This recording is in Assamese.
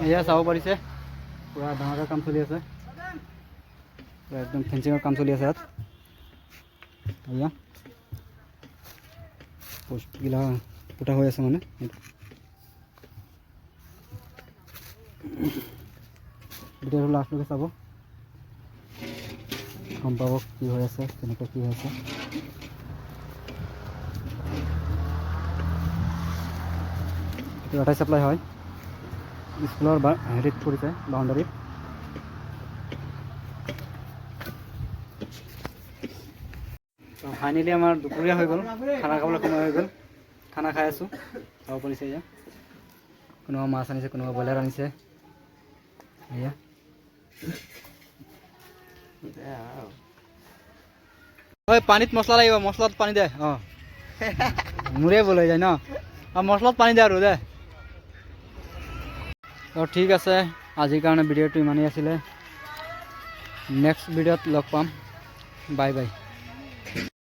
এয়া চাব পাৰিছে পুৰা ডাঙৰকৈ কাম চলি আছে, পুৰা একদম ফেঞ্চিঙৰ কাম চলি আছে ইয়াত। এয়া পোষ্টগিলা ফুটা হৈ আছে মানে ভিডিঅ'টো লাষ্টলৈকে চাব, গম পাব কি হৈ আছে, কেনেকৈ কি হৈ আছে। এইটো ৱাটাৰ ছাপ্লাই হয়, স্কুলৰ হেৰিত পৰিছে বাউণ্ডাৰীত। ফাইনেলি আমাৰ দুপৰীয়া হৈ গ'ল, খানা খাবলৈ সময় হৈ গ'ল, খানা খাই আছোঁ, চাব পাৰিছে এয়া। কোনোবা মাছ আনিছে, কোনোবা ব্ৰইলাৰ আনিছে। এয়া ঐ পানীত মছলা লাগিব, মছলাত পানী দে। অঁ মোৰে ভুল হৈ যায় ন, মছলাত পানী দে আৰু দে। ঠিক আছে, আজিৰ কাৰণে ভিডিঅ'টো ইমানেই আছিলে। নেক্সট ভিডিঅ'ত লগ পাম, বাই বাই।